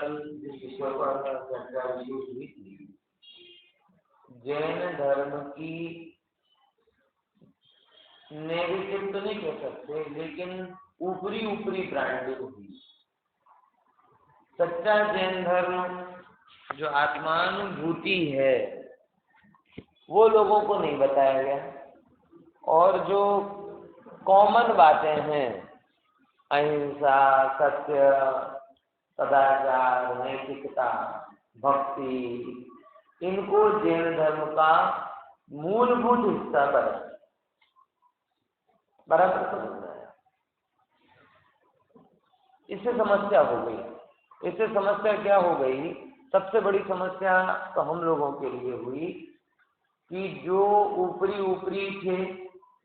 कल जिस विषय पर चर्चा विशेष हुई थी, जैन धर्म की नेगेटिव तो नहीं कह सकते, लेकिन ऊपरी ऊपरी ब्रांडिंग हुई। सच्चा जैन धर्म जो आत्मानुभूति है वो लोगों को नहीं बताया गया, और जो कॉमन बातें हैं, अहिंसा, सत्य, सदाचार, नैतिकता, भक्ति, इनको जैन धर्म का मूलभूत हिस्सा बना। बराबर समझना है। इससे समस्या हो गई। इससे समस्या क्या हो गई? सबसे बड़ी समस्या तो हम लोगों के लिए हुई कि जो ऊपरी ऊपरी थे,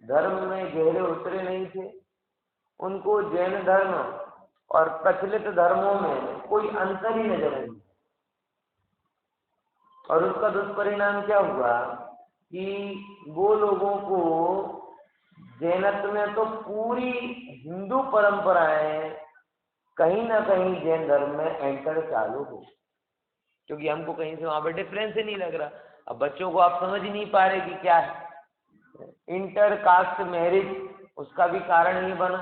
धर्म में गहरे उतरे नहीं थे, उनको जैन धर्म और प्रचलित धर्मों में कोई अंतर ही नजर नहीं। और उसका दुष्परिणाम क्या हुआ कि वो लोगों को जैनत्व में तो पूरी हिंदू परंपराएं कहीं ना कहीं जैन धर्म में एंटर चालू हो, क्योंकि हमको कहीं से वहां पर डिफरेंस ही नहीं लग रहा। अब बच्चों को आप समझ ही नहीं पा रहे कि क्या है इंटर कास्ट मैरिज। उसका भी कारण ये बना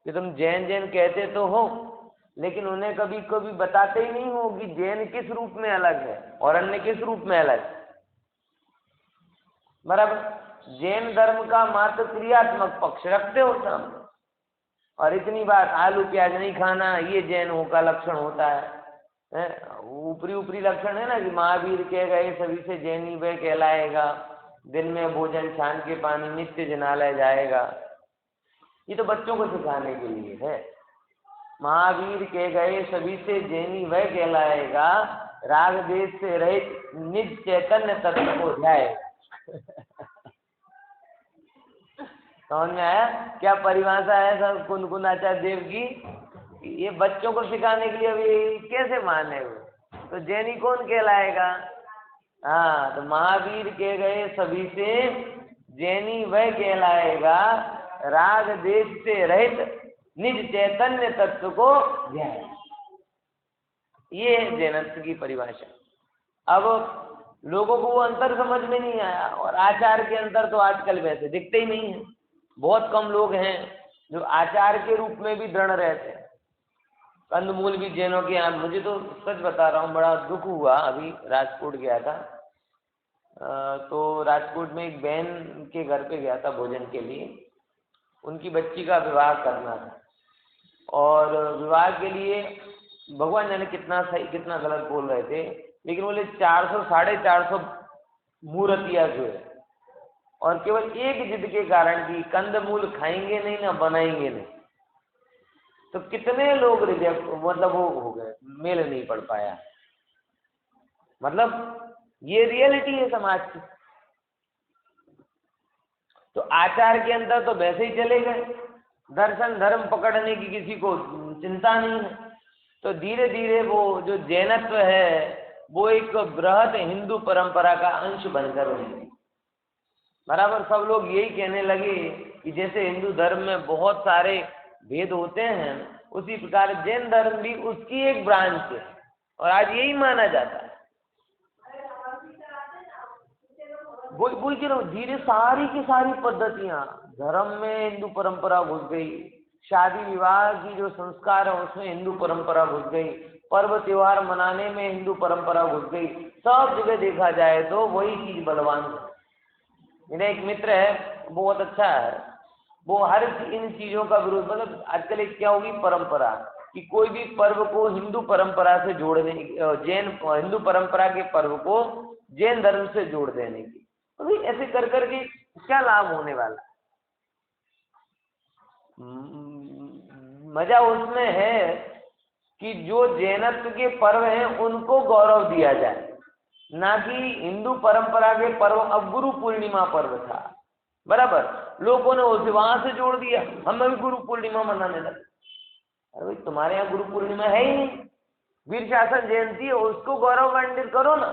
कि तुम जैन जैन कहते तो हो, लेकिन उन्हें कभी कभी बताते ही नहीं हो कि जैन किस रूप में अलग है और अन्य किस रूप में अलग है। बराबर। जैन धर्म का मात्र क्रियात्मक पक्ष रखते हो सामने, और इतनी बात आलू प्याज नहीं खाना ये जैनों का लक्षण होता है। ऊपरी ऊपरी लक्षण है ना कि महावीर कह गए सभी से जैनी वह कहलाएगा, दिन में भोजन छान के पानी नित्य जनालय जाएगा। ये तो बच्चों को सिखाने के लिए है। महावीर कह गए सभी से जैनी वह कहलाएगा, राग देश से रहित निज चैतन्य तत्व को ध्याए। समझ में आया क्या परिभाषा है सब कुनकुनाचार्य देव की? ये बच्चों को सिखाने के लिए अभी कैसे माने वो? तो जैनी कौन कहलाएगा? हाँ, तो महावीर कह गए सभी से जैनी वह कहलाएगा, राग देश से रहित निज चैतन्य तत्व को ध्यान। ये है जैनत्व की परिभाषा। अब लोगों को वो अंतर समझ में नहीं आया, और आचार के अंतर तो आजकल वैसे दिखते ही नहीं है। बहुत कम लोग हैं जो आचार के रूप में भी दृढ़ रहते हैं। कंदमूल भी जैनों के यहाँ, मुझे तो सच बता रहा हूँ बड़ा दुख हुआ। अभी राजकोट गया था, तो राजकोट में एक बहन के घर पे गया था भोजन के लिए। उनकी बच्ची का विवाह करना था, और विवाह के लिए भगवान जाने कितना सही कितना गलत बोल रहे थे, लेकिन बोले 400 450 मूर्तियां जो है, और केवल एक जिद के कारण कि कंदमूल खाएंगे नहीं ना बनाएंगे नहीं। तो कितने लोग रिजेक्ट, मतलब वो हो गए, मेल नहीं पड़ पाया। मतलब ये रियलिटी है समाज की। तो आचार के अंदर तो वैसे ही चले गए, दर्शन धर्म पकड़ने की किसी को चिंता नहीं है। तो धीरे धीरे वो जो जैनत्व है वो एक बृहत हिंदू परंपरा का अंश बनकर रहे। बराबर। सब लोग यही कहने लगे कि जैसे हिंदू धर्म में बहुत सारे भेद होते हैं, उसी प्रकार जैन धर्म भी उसकी एक ब्रांच है, और आज यही माना जाता है। बोल के रहो, धीरे सारी की सारी पद्धतियां धर्म में हिंदू परंपरा घुस गई। शादी विवाह की जो संस्कार है उसमें हिंदू परंपरा घुस गई। पर्व त्योहार मनाने में हिंदू परंपरा घुस गई। सब जगह देखा जाए तो वही चीज बलवान है। मेरा एक मित्र है, बहुत अच्छा है, वो हर इन चीजों का विरोध, मतलब आजकल एक क्या होगी परंपरा कि कोई भी पर्व को हिंदू परंपरा से जोड़ने, जैन हिंदू परंपरा के पर्व को जैन धर्म से जोड़ देने की। तो ऐसे कर करके क्या लाभ होने वाला? मजा उसमें है कि जो जैनत्व के पर्व हैं उनको गौरव दिया जाए, ना कि हिंदू परंपरा के पर्व। अब गुरु पूर्णिमा पर्व था, बराबर, लोगों ने उसे वहां से जोड़ दिया, हम भी गुरु पूर्णिमा मनाने लगे। अरे भाई तुम्हारे यहाँ गुरु पूर्णिमा है ही नहीं, वीर शासन जयंती है, उसको गौरवान्वित करो ना।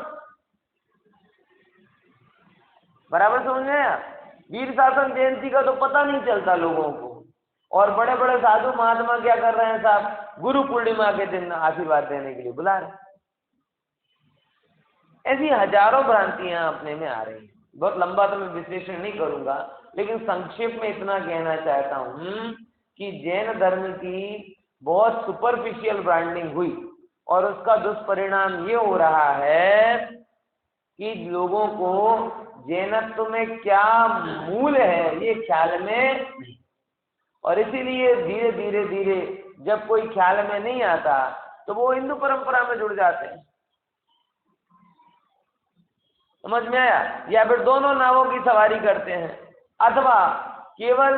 बराबर समझ में आया? वीर शासन जयंती का तो पता नहीं चलता लोगों को, और बड़े बड़े साधु महात्मा क्या कर रहे हैं साहब, गुरु पूर्णिमा के दिन आशीर्वाद देने के लिए बुला रहे हैं। ऐसी हजारों भ्रांतियां अपने में आ रही हैं। बहुत लंबा तो मैं विश्लेषण नहीं करूंगा, लेकिन संक्षेप में इतना कहना चाहता हूं कि जैन धर्म की बहुत सुपरफिशियल ब्रांडिंग हुई और उसका दुष्परिणाम ये हो रहा है कि लोगों को जैनत्व में क्या मूल है ये ख्याल में नहीं, और इसीलिए धीरे धीरे धीरे जब कोई ख्याल में नहीं आता तो वो हिंदू परंपरा में जुड़ जाते हैं। समझ में आया? या फिर दोनों नावों की सवारी करते हैं, अथवा केवल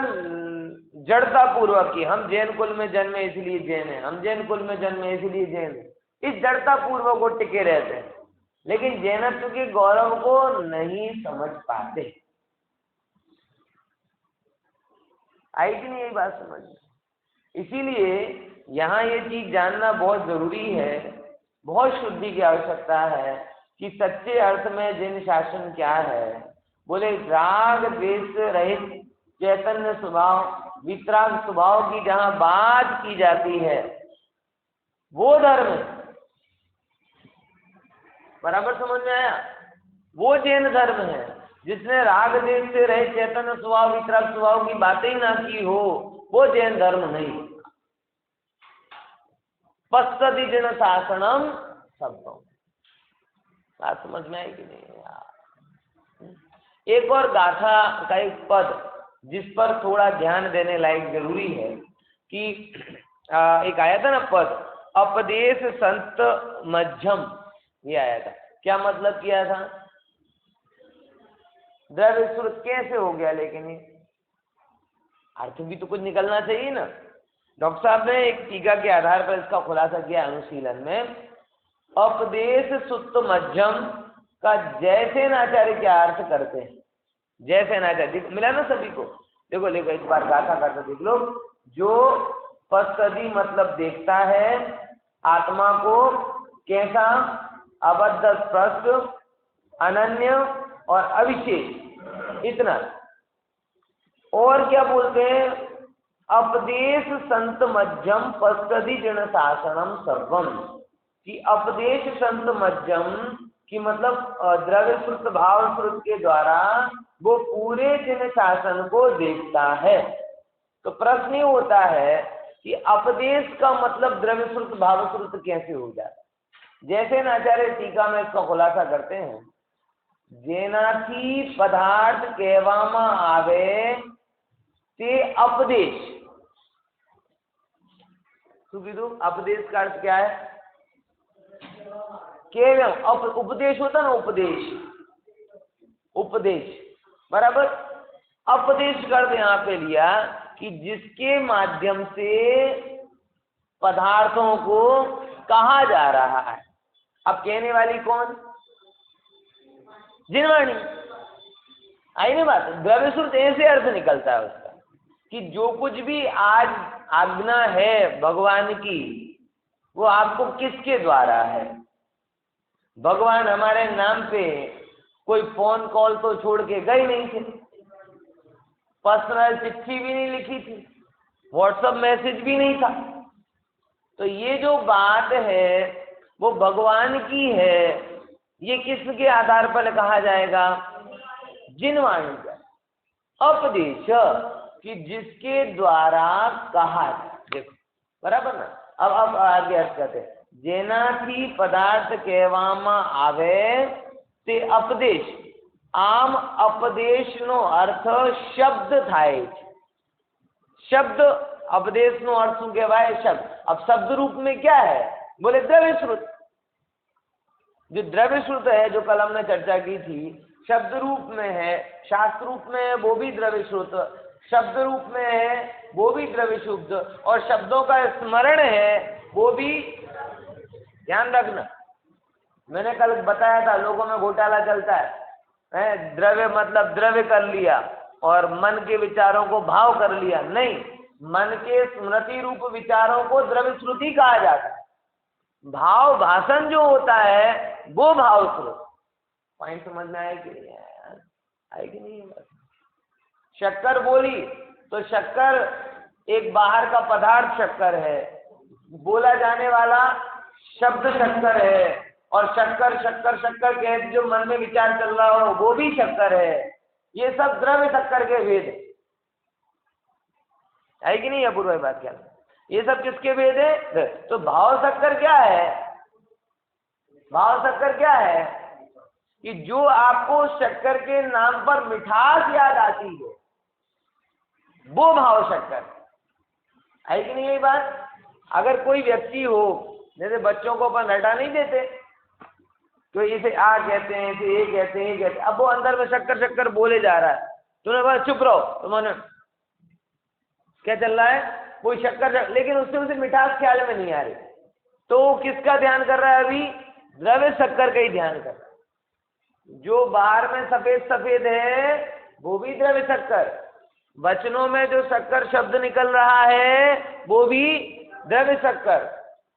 जड़ता पूर्वक की हम जैन कुल में जन्मे इसलिए जैन है, हम जैन कुल में जन्मे इसलिए जैन है, इस जड़ता पूर्वक को टिके रहते हैं, लेकिन जैनत्व के गौरव को नहीं समझ पाते। आई कि नहीं यही बात समझ? इसीलिए यहाँ ये चीज जानना बहुत जरूरी है, बहुत शुद्धि की आवश्यकता है कि सच्चे अर्थ में जैन शासन क्या है। बोले राग द्वेष रहित चैतन्य स्वभाव, वितराग स्वभाव की जहाँ बात की जाती है वो धर्म, बराबर समझ में आया? वो जैन धर्म है जिसने राग देश से रहे चैतन्य स्वभाव, वितराग स्वभाव की बातें ही ना की हो, वो जैन धर्म नहीं। पश्चति जन शासनम शब्दों, बात समझ में आई कि नहीं यार? एक और गाथा का एक पद जिस पर थोड़ा ध्यान देने लायक जरूरी है कि एक आया था ना पद, अपदेश संत मध्यम, ये आया था। क्या मतलब किया था? द्रव्य श्रुत कैसे हो गया, लेकिन ये अर्थ भी तो कुछ निकलना चाहिए ना। डॉक्टर साहब ने एक टीका के आधार पर इसका खुलासा किया अनुशीलन में। अपदेश सुत्त मध्यम का जैसे नाचार्य क्या अर्थ करते हैं? जैसे नाचार्य मिला ना सभी को? देखो देखो एक बार गाथा करते देख लो। जो पश्चदी मतलब देखता है आत्मा को, कैसा? अबद्ध स्पष्ट, अनन्य और अविशेष, इतना। और क्या बोलते हैं? अपदेश संत मध्यम पश्चदी जन शासनम सर्वम, कि अपदेश संत मध्यम की मतलब द्रव्य श्रुत भाव श्रुत के द्वारा वो पूरे जन शासन को देखता है। तो प्रश्न ये होता है कि अपदेश का मतलब द्रव्य श्रुत भाव श्रुत कैसे हो जाता है? जैसे आचार्य टीका में इसका खुलासा करते हैं, जेनाथी पदार्थ कहवामा आवे ते अपदेश। अपदेश का अर्थ क्या है? केवल उपदेश होता ना, उपदेश, उपदेश बराबर। अपदेश का अर्थ यहाँ पे लिया कि जिसके माध्यम से पदार्थों को कहा जा रहा है। अब कहने वाली कौन? जिनवाणी। आई ना बात? द्रव्य श्रुत ऐसे अर्थ निकलता है उसका कि जो कुछ भी आज आज्ञा है भगवान की, वो आपको किसके द्वारा है? भगवान हमारे नाम पे कोई फोन कॉल तो छोड़ के गए नहीं थे, पर्सनल चिट्ठी भी नहीं लिखी थी, व्हाट्सएप मैसेज भी नहीं था। तो ये जो बात है वो भगवान की है। ये किसके आधार पर कहा जाएगा? जिनवाणी का अपदेश, कि जिसके द्वारा कहा जाए। देखो बराबर ना? अब आगे अर्थ करते हैं, जेनाथी पदार्थ कहवामा आवे ते अपदेश। आम अपदेश नो अर्थ शब्द थाय। शब्द अपदेश नो अर्थ शू कहेवाय? शब्द। अब शब्द रूप में क्या है? बोले द्रव्य श्रुत। जो द्रव्य श्रुत है, जो कल हमने चर्चा की थी, शब्द रूप में है, शास्त्र रूप में है वो भी द्रव्य श्रुत, शब्द रूप में है वो भी द्रव्य शुद्ध, और शब्दों का स्मरण है वो भी। ध्यान रखना, मैंने कल बताया था लोगों में घोटाला चलता है, द्रव्य मतलब द्रव्य कर लिया और मन के विचारों को भाव कर लिया। नहीं, मन के स्मृति रूप विचारों को द्रव्य श्रुति कहा जाता है। भाव भाषण जो होता है वो भाव श्रुत। पॉइंट समझ में आया कि नहीं आया? आए कि नहीं? शक्कर बोली तो शक्कर एक बाहर का पदार्थ शक्कर है, बोला जाने वाला शब्द शक्कर है, और शक्कर शक्कर शक्कर के जो मन में विचार चल रहा हो वो भी शक्कर है। ये सब द्रव्य शक्कर के भेद है कि नहीं? अपूर्व बात क्या? ये सब किसके भेद है? तो भाव शक्कर क्या है? भाव शक्कर क्या है कि जो आपको शक्कर के नाम पर मिठास याद आती है वो भाव शक्कर है कि नहीं? यही बात। अगर कोई व्यक्ति हो, जैसे बच्चों को अपन रटा नहीं देते तो इसे आ कहते हैं, इसे ये कहते हैं, ये कहते हैं, अब वो अंदर में शक्कर शक्कर बोले जा रहा है, तूने बोला चुप रहो, तो मैंने क्या चल रहा है? कोई शक्कर, लेकिन उससे उसे मिठास ख्याल में नहीं आ रही, तो किसका ध्यान कर रहा है? अभी द्रव्य शक्कर का ही ध्यान कर रहा है। जो बाहर में सफेद सफेद है वो भी द्रव्य शक्कर, वचनों में जो शक्कर शब्द निकल रहा है वो भी द्रव्य शक्कर,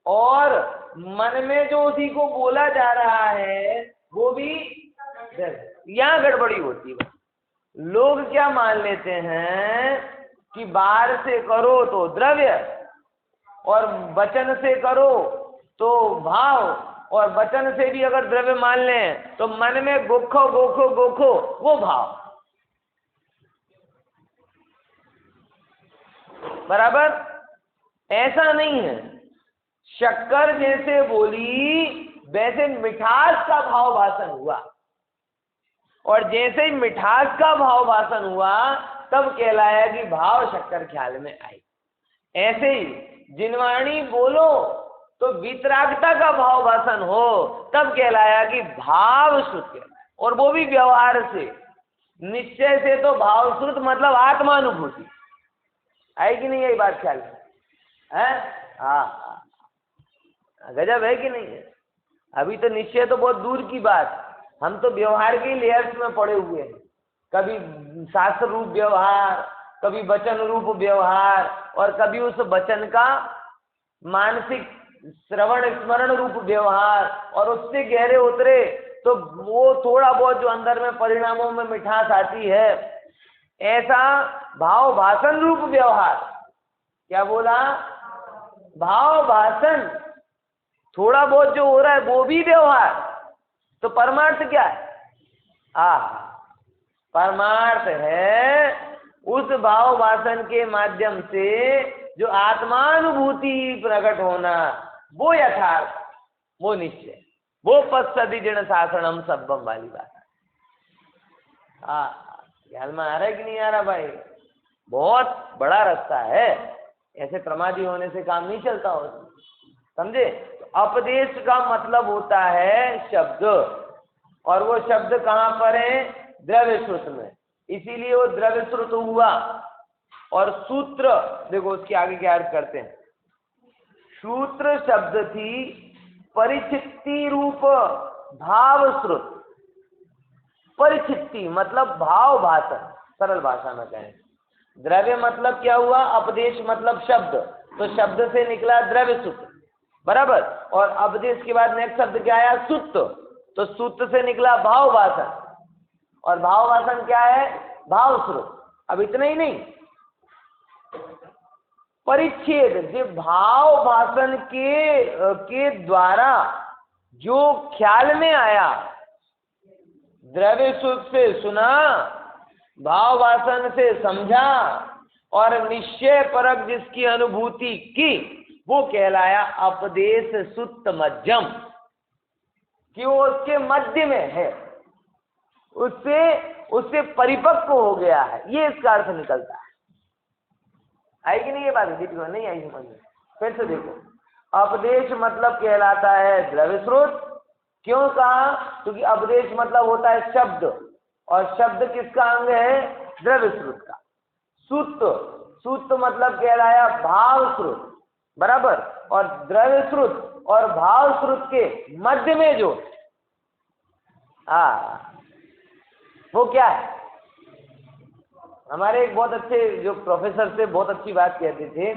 और मन में जो उसी को बोला जा रहा है वो भी। यहाँ गड़बड़ी होती है। लोग क्या मान लेते हैं कि बाहर से करो तो द्रव्य, और वचन से करो तो भाव, और वचन से भी अगर द्रव्य मान लें तो मन में गोखो गोखो गोखो वो भाव। बराबर? ऐसा नहीं है। शक्कर जैसे बोली वैसे मिठास का भाव भाषण हुआ, और जैसे ही मिठास का भाव भाषण हुआ तब कहलाया कि भाव शक्कर ख्याल में आई। ऐसे ही जिनवाणी बोलो तो वितरागता का भाव भाषण हो तब कहलाया कि भाव श्रुत, और वो भी व्यवहार से, निश्चय से तो भाव श्रुत मतलब आत्मानुभूति है कि नहीं? यही बात ख्याल है? हाँ, गजब है कि नहीं है? अभी तो निश्चय तो बहुत दूर की बात, हम तो व्यवहार के लेयर्स में पड़े हुए हैं। कभी शास्त्र रूप व्यवहार, कभी वचन रूप व्यवहार, और कभी उस वचन का मानसिक श्रवण स्मरण रूप व्यवहार, और उससे गहरे उतरे तो वो थोड़ा बहुत जो अंदर में परिणामों में मिठास आती है, ऐसा भाव भाषण रूप व्यवहार। क्या बोला? भाव भाषण थोड़ा बहुत जो हो रहा है वो भी व्यवहार। तो परमार्थ क्या है? परमार्थ है उस भाव भाषण के माध्यम से जो आत्मानुभूति प्रकट होना, वो यथार्थ, वो निश्चय, वो पश्चति जन शासनम सब्बम वाली बात है। ख्याल में आ रहा है कि नहीं आ रहा भाई? बहुत बड़ा रास्ता है, ऐसे प्रमादी होने से काम नहीं चलता हो, समझे? अपदेश का मतलब होता है शब्द, और वो शब्द कहाँ पर है? द्रव्य श्रुत में, इसीलिए वो द्रव्य श्रुत हुआ। और सूत्र देखो उसके आगे क्या अर्थ करते हैं। सूत्र शब्द थी परिचित्ति रूप भाव श्रुत। परिचित्ति मतलब भाव भाषण, सरल भाषा में कहें। द्रव्य मतलब क्या हुआ? अपदेश मतलब शब्द, तो शब्द से निकला द्रव्य सूत्र, बराबर। और अपदेश के बाद नेक्स्ट शब्द क्या आया? सूत्र, तो सूत्र से निकला भाव भाषण, और भाव भाषण क्या है? भाव श्रुत। अब इतना ही नहीं, परिच्छेद जो भाव भाषण के द्वारा जो ख्याल में आया, द्रव्य सूत्र से सुना, भाव भाषण से समझा, और निश्चय परक जिसकी अनुभूति की, वो कहलाया अपदेश सुत्त मध्यम, कि वो उसके मध्य में है, उससे परिपक्व हो गया है, ये इसका अर्थ निकलता है। आई कि नहीं ये बात? नहीं आई समझ में? फिर से देखो, अपदेश मतलब कहलाता है द्रव्य स्रोत। क्यों कहा? क्योंकि अपदेश मतलब होता है शब्द, और शब्द किसका अंग है? द्रव्य स्रोत का। सुत्त मतलब कहलाया भाव स्रोत, बराबर। और द्रव्य स्रोत और भाव स्रोत के मध्य में जो वो क्या है? हमारे एक बहुत अच्छे जो प्रोफेसर थे, बहुत अच्छी बात कहते थे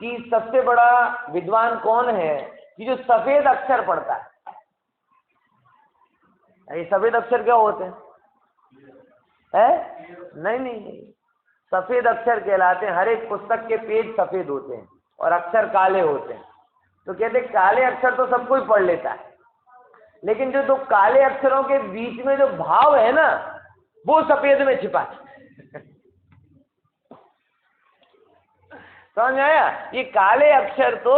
कि सबसे बड़ा विद्वान कौन है कि जो सफेद अक्षर पढ़ता है। ये सफेद अक्षर क्या होते हैं? नहीं, सफेद अक्षर कहलाते हैं। हर एक पुस्तक के पेज सफेद होते हैं और अक्षर काले होते हैं। तो कहते हैं काले अक्षर तो सब कोई पढ़ लेता है, लेकिन जो दो काले अक्षरों के बीच में जो भाव है ना, वो सफेद में छिपा है। समझ आया? ये काले अक्षर तो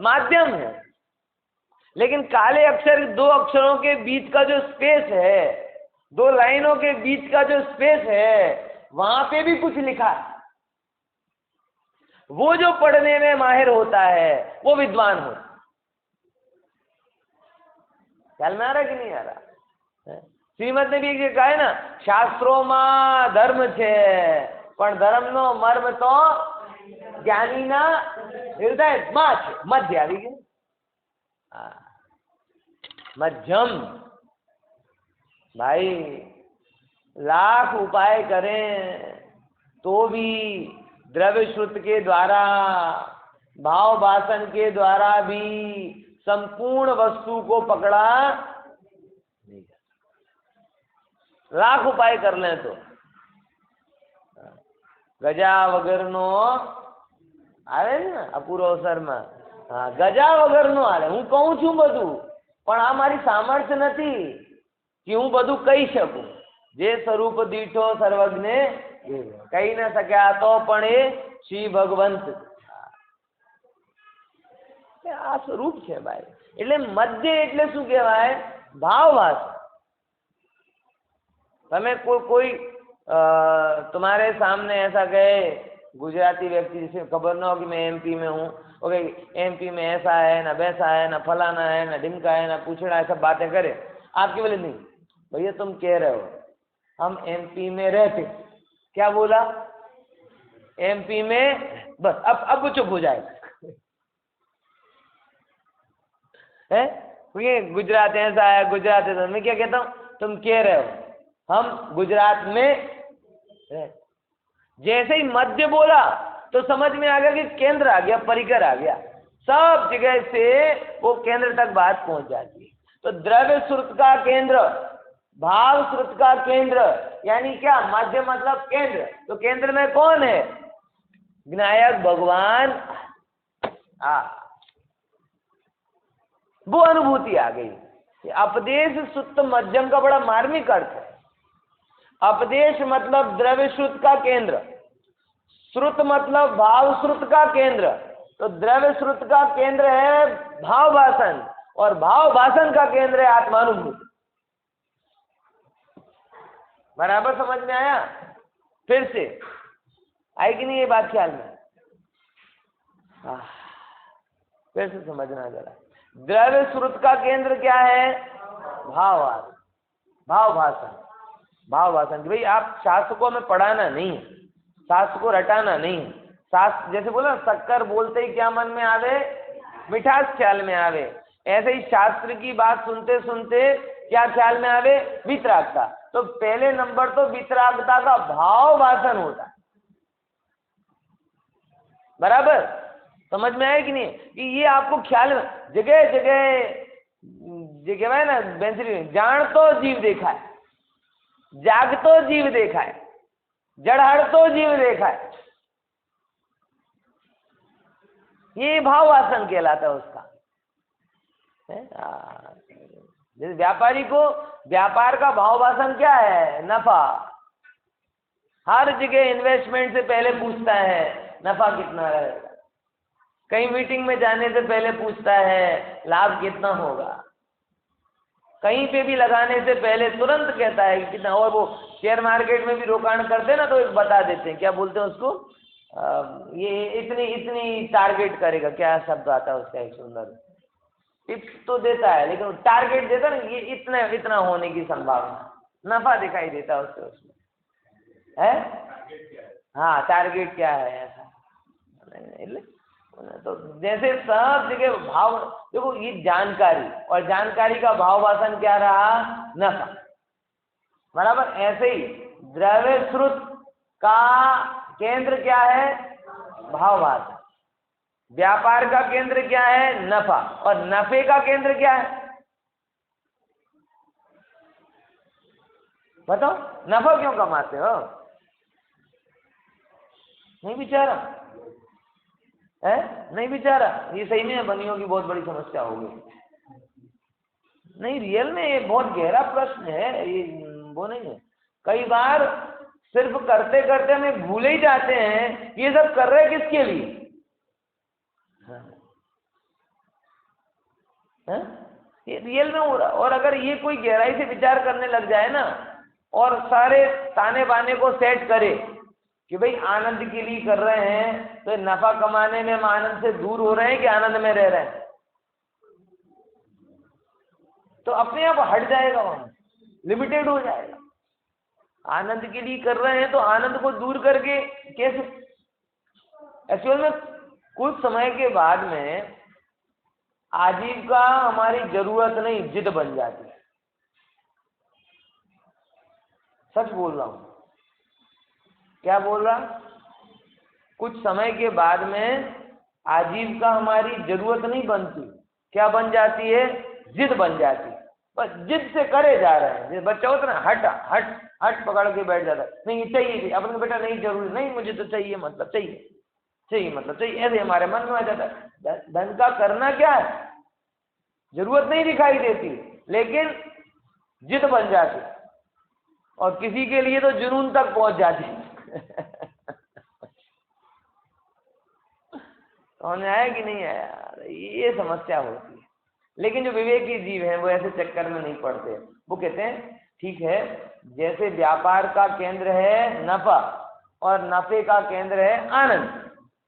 माध्यम है, लेकिन काले अक्षर दो अक्षरों के बीच का जो स्पेस है, दो लाइनों के बीच का जो स्पेस है, वहां पे भी कुछ लिखा है। वो जो पढ़ने में माहिर होता है वो विद्वान होता है। ख्याल में आ रहा कि नहीं आ रहा? श्रीमद ने भी एक जगह कहा है ना, शास्त्रों धर्म छे पण धर्म नो मर्म तो ज्ञानी ना हृदय માં છે। મધ્ય આવી ગયું, मध्यम। भाई लाख उपाय करें तो भी द्रव्य श्रुत के द्वारा, भाव वासन के द्वारा भी संपूर्ण वस्तु को पकड़ा नहीं जा सकता। लाख उपाय कर लें तो गजा वगरनो आवे ने अपूरो अवसરમાં, हाँ गजा वगरनो आवे। હું કહું છું બધું, પણ આ મારી સામર્થ્ય નથી कि હું બધું કહી શકું। જે સ્વરૂપ દીઠો સર્વજ્ઞે કહી ન શક્યા તો પણ એ શ્રી ભગવંત આ સ્વરૂપ છે ભાઈ। એટલે મધ્ય એટલે શું કહેવાય? ભાવવાસ। તમે कोई तुम्हारे सामने ऐसा कहे, गुजराती व्यक्ति जिसे खबर ना हो कि मैं एमपी में हूँ, ओके एमपी में ऐसा है ना वैसा है ना फलाना है ना ढिमका है ना पूछड़ा है, सब बातें करे, आपके बोले नहीं भैया तुम कह रहे हो हम एमपी में रहते। क्या बोला? एमपी में। बस अब वो चुप हो जाएगा है? ये गुजरात ऐसा है, गुजरात है। मैं क्या कहता हूँ, तुम कह रहे हो हम गुजरात में रह। जैसे ही मध्य बोला तो समझ में आ गया कि केंद्र आ गया, परिकर आ गया, सब जगह से वो केंद्र तक बात पहुंच जाती है। तो द्रव्य श्रुत का केंद्र, भाव श्रुत का केंद्र, यानी क्या? मध्य मतलब केंद्र। तो केंद्र में कौन है? विनायक भगवान। वो अनुभूति आ गई। अपदेश श्रुत मध्यम का बड़ा मार्मिक अर्थ है। अपदेश मतलब द्रव्य श्रुत का केंद्र, श्रुत मतलब भाव श्रुत का केंद्र। तो द्रव्य श्रुत का केंद्र है भाव वासन और भाव वासन का केंद्र है आत्मानुभूति। बराबर समझ में आया? फिर से आई कि नहीं ये बात ख्याल में? फिर से समझना जरा। द्रव्य श्रुत का केंद्र क्या है? भाववासन, भाव भाषण, भाव वासन। भाई आप शास्त्र को हमें पढ़ाना नहीं, शास्त्र को रटाना नहीं। शास्त्र जैसे बोला शक्कर बोलते ही क्या मन में आवे? मिठास ख्याल में आवे। ऐसे ही शास्त्र की बात सुनते सुनते क्या ख्याल में आवे? वितरागता। तो पहले नंबर तो वितरागता का भाव वासन होता है। बराबर समझ में आया कि नहीं? कि ये आपको ख्याल में जगह जगह जो कहवाय ना बेंसरी, जान तो जीव देखा है, जाग तो जीव देखा है, जड़हड़ तो जीव देखा है। ये भाव वासन कहलाता है उसका। जैसे व्यापारी को व्यापार का भाव वासन क्या है? नफा। हर जगह इन्वेस्टमेंट से पहले पूछता है नफा कितना रहेगा, कहीं मीटिंग में जाने से पहले पूछता है लाभ कितना होगा, कहीं पे भी लगाने से पहले तुरंत कहता है कि कितना। और वो शेयर मार्केट में भी रोकाण करते हैं ना, तो एक बता देते हैं, क्या बोलते हैं उसको, ये इतनी इतनी टारगेट करेगा, क्या शब्द आता है उसका, एक सुंदर टिप्स तो देता है लेकिन टारगेट देता है ना, ये इतना इतना होने की संभावना, नफा दिखाई देता है उससे, उसमें है। हाँ टारगेट क्या है ऐसा। तो जैसे सब जगह भाव, देखो ये जानकारी, और जानकारी का भाव वासन क्या रहा? नफा। बराबर ऐसे ही द्रव्य श्रुत का केंद्र क्या है? भाव वासन। व्यापार का केंद्र क्या है? नफा। और नफे का केंद्र क्या है? बताओ, नफा क्यों कमाते हो? नहीं बेचारा है, नहीं बेचारा। ये सही में बनियों की बहुत बड़ी समस्या हो गई। नहीं, रियल में ये बहुत गहरा प्रश्न है, ये वो नहीं है। कई बार सिर्फ करते करते हमें भूल ही जाते हैं ये सब कर रहे किसके लिए है? ये रियल में हो रहा। और अगर ये कोई गहराई से विचार करने लग जाए ना और सारे ताने बाने को सेट करे कि भाई आनंद के लिए कर रहे हैं, तो नफा कमाने में हम आनंद से दूर हो रहे हैं कि आनंद में रह रहे हैं, तो अपने आप हट जाएगा, वहां लिमिटेड हो जाएगा। आनंद के लिए कर रहे हैं तो आनंद को दूर करके कैसे? एक्चुअल में कुछ समय के बाद में आजीविका हमारी जरूरत नहीं, जिद बन जाती है। सच बोल रहा हूं, क्या बोल रहा? कुछ समय के बाद में आजीविका हमारी जरूरत नहीं बनती, क्या बन जाती है? जिद बन जाती है। बस जिद से करे जा रहे हैं। बच्चा होता है ना, हट हट हट पकड़ के बैठ जाता है, नहीं चाहिए, अपने बेटा नहीं जरूरी, नहीं मुझे तो चाहिए, मतलब चाहिए, चाहिए मतलब चाहिए, ऐसे हमारे मन में आ जाता है। धन का करना क्या है? जरूरत नहीं दिखाई देती, लेकिन जिद बन जाती, और किसी के लिए तो जुनून तक पहुंच जाती। समझ आया कि नहीं आया? ये समस्या होती है। लेकिन जो विवेकी जीव हैं वो ऐसे चक्कर में नहीं पड़ते। वो कहते हैं ठीक है, जैसे व्यापार का केंद्र है नफा और नफे का केंद्र है आनंद,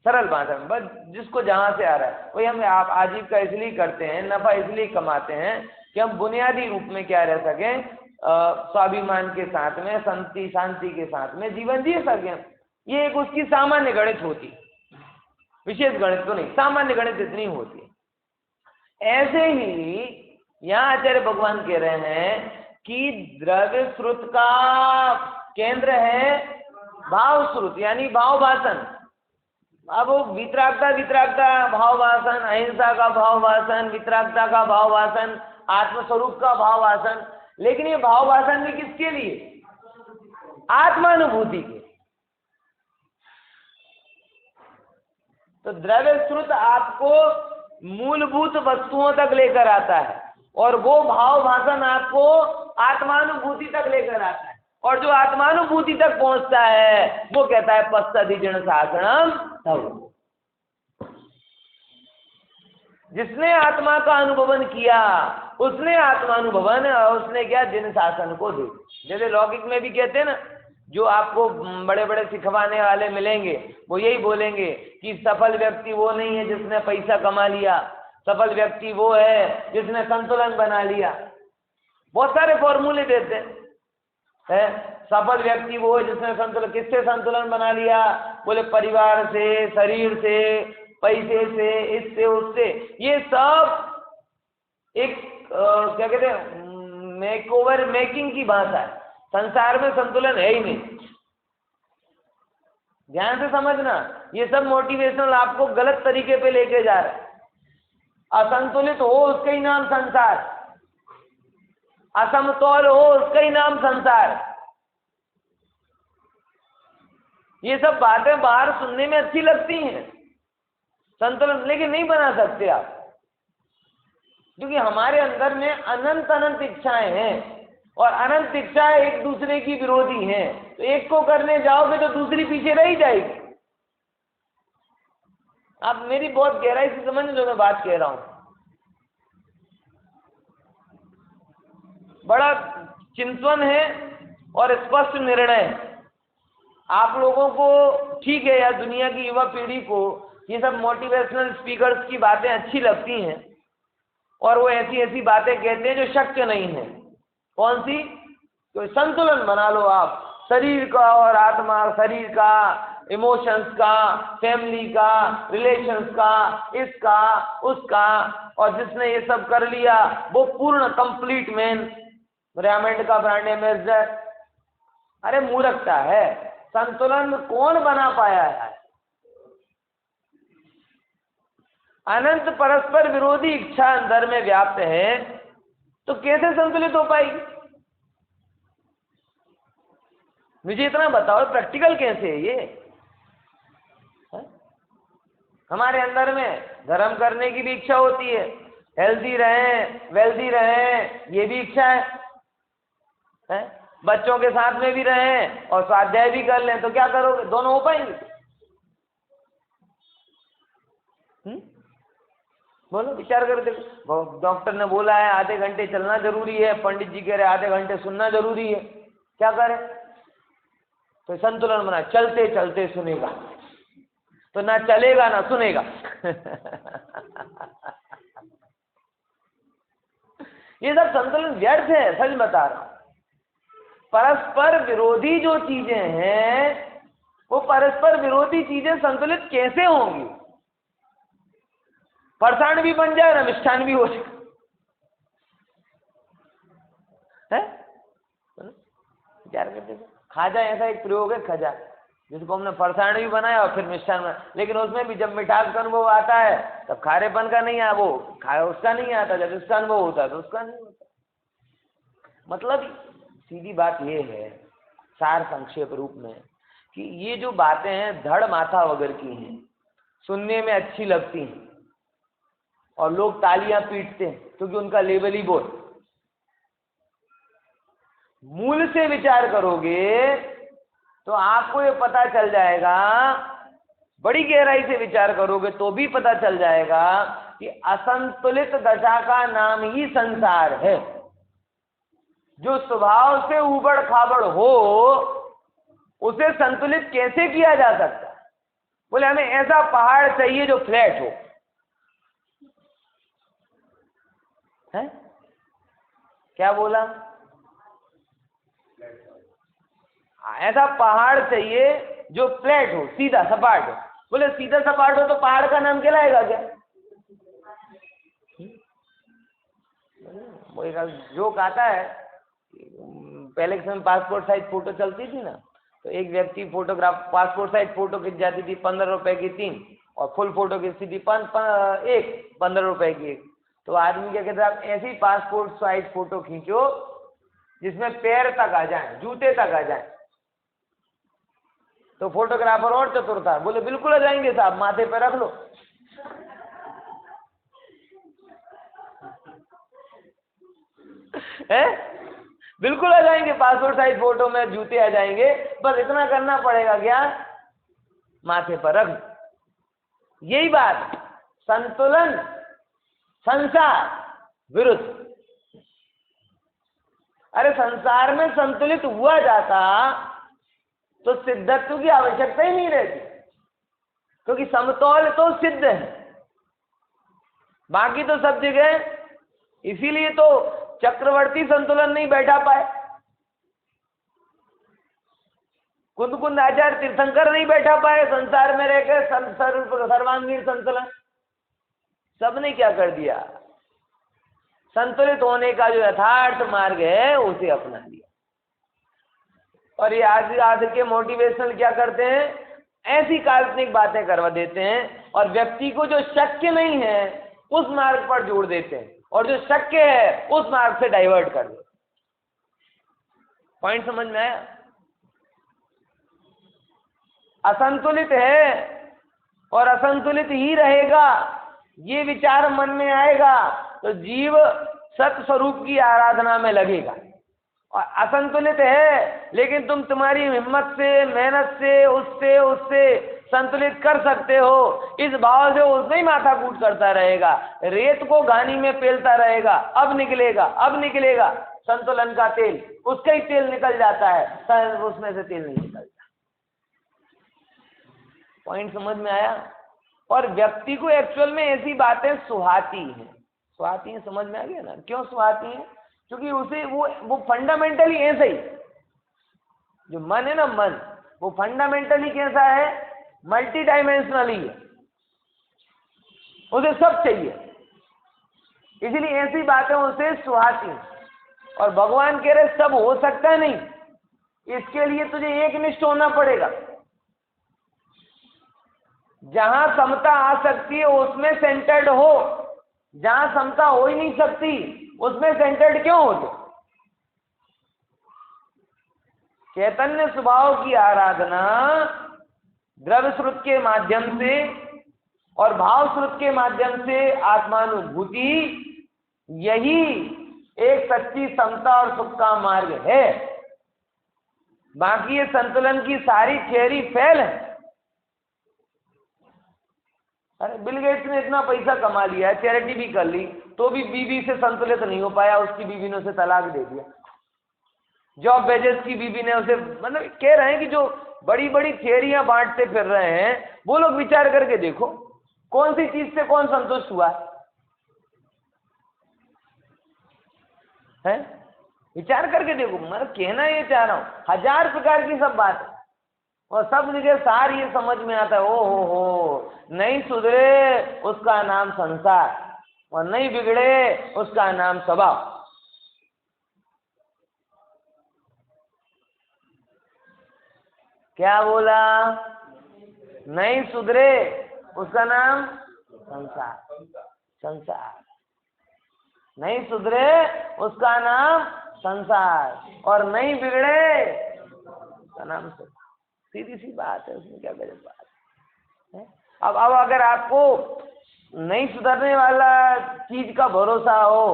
सरल भाषा में, बस जिसको जहां से आ रहा है वही हम आप आजीविका इसलिए करते हैं, नफा इसलिए कमाते हैं कि हम बुनियादी रूप में क्या रह सकें, स्वाभिमान के साथ में, शांति के साथ में जीवन जी सकें। ये एक उसकी सामान्य गणित होती, विशेष गणित तो नहीं, सामान्य गणित इतनी होती है। ऐसे ही यहाँ आचार्य भगवान कह रहे हैं कि द्रव्य स्रोत का केंद्र है भाव स्रोत, यानी भाव वासन। अब वो वितरागता भाव वासन, अहिंसा का भाव वासन, वितरागता का भाव वासन, आत्मस्वरूप का भाव वासन। लेकिन ये भाव वासन भी किसके लिए? आत्मानुभूति के। तो द्रव्य स्रोत आपको मूलभूत वस्तुओं तक लेकर आता है और वो भाव भाषण आपको आत्मानुभूति तक लेकर आता है। और जो आत्मानुभूति तक पहुंचता है वो कहता है पश्चाधिजन शासनम तव। जिसने आत्मा का अनुभवन किया उसने आत्मानुभवन, उसने क्या जिन शासन को दे। जैसे लौकिक में भी कहते हैं ना, जो आपको बड़े बड़े सिखवाने वाले मिलेंगे वो यही बोलेंगे कि सफल व्यक्ति वो नहीं है जिसने पैसा कमा लिया, सफल व्यक्ति वो है जिसने संतुलन बना लिया। बहुत सारे फॉर्मूले देते हैं। सफल व्यक्ति वो है जिसने संतुलन, किससे संतुलन बना लिया? बोले परिवार से, शरीर से, पैसे से, इससे उससे। ये सब एक क्या कहते हैं, मेकओवर मेकिंग की भाषा है। संसार में संतुलन है ही नहीं। ध्यान से समझना, ये सब मोटिवेशनल आपको गलत तरीके पे लेके जा रहा है। असंतुलित हो उसका ही नाम संसार, असमतोल हो उसका ही नाम संसार। ये सब बातें बाहर सुनने में अच्छी लगती हैं, संतुलन, लेकिन नहीं बना सकते आप, क्योंकि हमारे अंदर में अनंत अनंत इच्छाएं हैं और अनंत इच्छाएं एक दूसरे की विरोधी हैं। तो एक को करने जाओगे तो दूसरी पीछे रह ही जाएगी। आप मेरी बहुत गहराई से समझ जो मैं बात कह रहा हूं। बड़ा चिंतन है और स्पष्ट निर्णय है। आप लोगों को ठीक है, या दुनिया की युवा पीढ़ी को ये सब मोटिवेशनल स्पीकर्स की बातें अच्छी लगती हैं और वो ऐसी ऐसी बातें कहते हैं जो शक्य नहीं है। कौन सी? तो संतुलन बना लो आप, शरीर का और आत्मा, शरीर का, इमोशंस का, फैमिली का, रिलेशंस का, इसका उसका। और जिसने ये सब कर लिया वो पूर्ण कंप्लीट मैन, ब्रह्मांड का ब्रांड एम्बेसडर। अरे मूर्खता है। संतुलन कौन बना पाया है? अनंत परस्पर विरोधी इच्छा अंदर में व्याप्त है, तो कैसे संतुलित हो पाएगी? मुझे इतना बताओ, प्रैक्टिकल कैसे है ये? हमारे अंदर में धर्म करने की भी इच्छा होती है, हेल्दी रहें, वेल्दी रहें, ये भी इच्छा है? बच्चों के साथ में भी रहें और स्वाध्याय भी कर लें, तो क्या करोगे? दोनों हो पाएंगे? बोलो, विचार कर देखो। डॉक्टर ने बोला है आधे घंटे चलना जरूरी है, पंडित जी कह रहे आधे घंटे सुनना जरूरी है, क्या करें? तो संतुलन बना, चलते चलते सुनेगा, तो ना चलेगा ना सुनेगा। ये सब संतुलन व्यर्थ है, सच बता रहा हूं। परस्पर विरोधी जो चीजें हैं, वो परस्पर विरोधी चीजें संतुलित कैसे होंगी? फरसाण भी बन जाए ना मिष्ठान भी हो जाए, है? विचार करते थे। खाजा ऐसा एक प्रयोग है, खजा, जिसको हमने फरसाण भी बनाया और फिर मिष्ठान बनाया, लेकिन उसमें भी जब मिठास का अनुभव आता है तब खारेपन का नहीं है, वो उसका नहीं आता, जब उसका अनुभव होता है तो उसका नहीं होता। मतलब सीधी बात ये है, सार संक्षेप रूप में, कि ये जो बातें हैं धड़ माथा वगैरह की हैं, सुनने में अच्छी लगती हैं और लोग तालियां पीटते हैं क्योंकि उनका लेवल ही बोल। मूल से विचार करोगे तो आपको ये पता चल जाएगा, बड़ी गहराई से विचार करोगे तो भी पता चल जाएगा कि असंतुलित दशा का नाम ही संसार है। जो स्वभाव से उबड़ खाबड़ हो उसे संतुलित कैसे किया जा सकता है? बोले हमें ऐसा पहाड़ चाहिए जो फ्लैट हो, है? क्या बोला? ऐसा पहाड़ चाहिए जो फ्लैट हो, सीधा सपाट हो। बोले सीधा सपाट हो तो पहाड़ का नाम कहलाएगा क्या? वो एक जोक आता है, पहले के समय पासपोर्ट साइज फोटो चलती थी ना, तो एक व्यक्ति फोटोग्राफ पासपोर्ट साइज फोटो खिंच जाती थी 15 रुपए की 3, और फुल फोटो खिंचती थी 15 रुपए की 1। तो आदमी क्या कहता है, आप ऐसी पासपोर्ट साइज फोटो खींचो जिसमें पैर तक आ जाए, जूते तक आ जाए। तो फोटोग्राफर और चतुर था, बोले बिल्कुल आ जाएंगे साहब, माथे पे रख लो। है? बिल्कुल आ जाएंगे, पासपोर्ट साइज फोटो में जूते आ जाएंगे, बस इतना करना पड़ेगा, क्या? माथे पर रख। यही बात, संतुलन संसार विरुद्ध। अरे संसार में संतुलित हुआ जाता तो सिद्धत्व की आवश्यकता ही नहीं रहती, क्योंकि समतौल तो सिद्ध है, बाकी तो सब जगह। इसीलिए तो चक्रवर्ती संतुलन नहीं बैठा पाए, कुंद कुंद आचार्य तीर्थंकर नहीं बैठा पाए संसार में रहकर सर्वांगीण संतुलन। सबने क्या कर दिया? संतुलित होने का जो यथार्थ मार्ग है उसे अपना लिया। और ये आज के मोटिवेशनल क्या करते हैं, ऐसी काल्पनिक बातें करवा देते हैं और व्यक्ति को जो शक्य नहीं है उस मार्ग पर जोड़ देते हैं, और जो शक्य है उस मार्ग से डाइवर्ट कर देते। पॉइंट समझ में आया? असंतुलित है और असंतुलित ही रहेगा, ये विचार मन में आएगा तो जीव सत स्वरूप की आराधना में लगेगा। और असंतुलित है लेकिन तुम्हारी हिम्मत से, मेहनत से, उससे संतुलित कर सकते हो, इस भाव से उसमें ही माथा कूट करता रहेगा, रेत को घानी में पेलता रहेगा, अब निकलेगा संतुलन का तेल, उसका ही तेल निकल जाता है, उसमें से तेल नहीं निकलता। पॉइंट समझ में आया? और व्यक्ति को एक्चुअल में ऐसी बातें सुहाती हैं, समझ में आ गया ना? क्यों सुहाती हैं? क्योंकि उसे वो फंडामेंटली ऐसे ही, जो मन है ना, मन वो फंडामेंटली कैसा है? मल्टी डायमेंशनली है, उसे सब चाहिए, इसलिए ऐसी बातें उसे सुहाती हैं। और भगवान कह रहे सब हो सकता नहीं, इसके लिए तुझे एक निष्ठ होना पड़ेगा। जहां समता आ सकती है उसमें सेंटर्ड हो, जहां समता हो ही नहीं सकती उसमें सेंटर्ड क्यों होते? चैतन्य स्वभाव की आराधना द्रव्य श्रुत के माध्यम से और भाव श्रुत के माध्यम से आत्मानुभूति, यही एक सच्ची समता और सुख का मार्ग है। बाकी ये संतुलन की सारी थियरी फेल है। अरे बिल गेट्स ने इतना पैसा कमा लिया है, चैरिटी भी कर ली, तो भी बीवी से संतुलित नहीं हो पाया, उसकी बीवी ने उसे तलाक दे दिया। जॉब बेजोस की बीवी ने उसे, मतलब कह रहे हैं कि जो बड़ी बड़ी थियरियां बांटते फिर रहे हैं, वो लोग विचार करके देखो कौन सी चीज से कौन संतुष्ट हुआ है? विचार करके देखो। मैं कहना ये चाह रहा हूं, 1000 प्रकार की सब बात है और सब निके सार ये समझ में आता है, ओ हो, नहीं सुधरे उसका नाम संसार और नहीं बिगड़े उसका नाम स्वभाव। क्या बोला? नहीं सुधरे उसका नाम संसार, संसार नहीं सुधरे उसका नाम संसार और नहीं बिगड़े उसका नाम संसार। सीधी सी बात है, उसमें क्या गलत बात है? अब अगर आपको नहीं सुधरने वाला चीज का भरोसा हो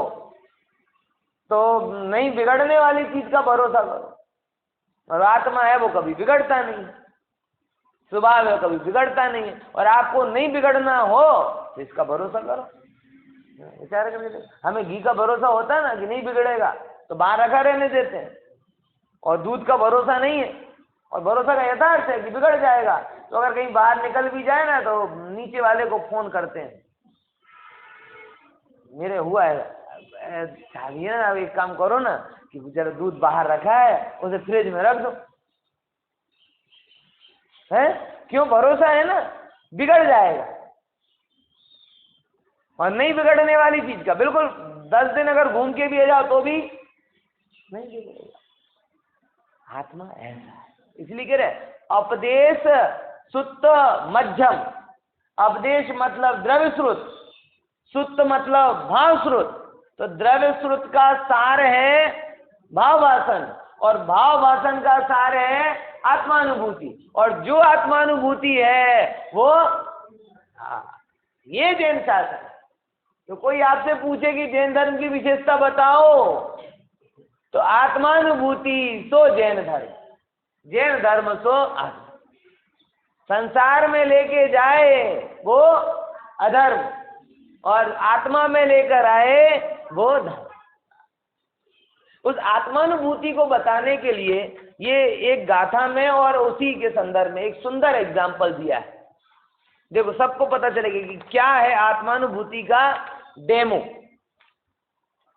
तो नहीं बिगड़ने वाली चीज का भरोसा करो। और आत्मा है वो कभी बिगड़ता नहीं, स्वभाव है कभी बिगड़ता नहीं है, और आपको नहीं बिगड़ना हो तो इसका भरोसा करो। विचार करके हमें घी का भरोसा होता है ना कि नहीं बिगड़ेगा, तो बाहर रखा रहने देते हैं। और दूध का भरोसा नहीं है, और भरोसा का यथार्थ है कि बिगड़ जाएगा, तो अगर कहीं बाहर निकल भी जाए ना तो नीचे वाले को फोन करते हैं, मेरे हुआ है चाहिए ना, अब एक काम करो ना कि जरा दूध बाहर रखा है उसे फ्रिज में रख दो। है क्यों? भरोसा है ना, बिगड़ जाएगा। और नहीं बिगड़ने वाली चीज का बिल्कुल 10 दिन अगर घूम के भी आ जाओ तो भी नहीं बिगड़ेगा। आत्मा ऐसा है, इसलिए कह रहे अपदेश सुत्त मध्यम। अपदेश मतलब द्रव्य श्रुत, सुत्त मतलब भाव श्रुत। तो द्रव्य श्रुत का सार है भाव वासन और भाव वासन का सार है आत्मानुभूति, और जो आत्मानुभूति है वो ये जैन शासन है। तो कोई आपसे पूछे कि जैन धर्म की विशेषता बताओ, तो आत्मानुभूति सो जैन धर्म, जैन धर्म सो आत्मा। संसार में लेके जाए वो अधर्म और आत्मा में लेकर आए वो धर्म। उस आत्मानुभूति को बताने के लिए ये एक गाथा में और उसी के संदर्भ में एक सुंदर एग्जाम्पल दिया है। देखो सबको पता चलेगा कि क्या है आत्मानुभूति का डेमो।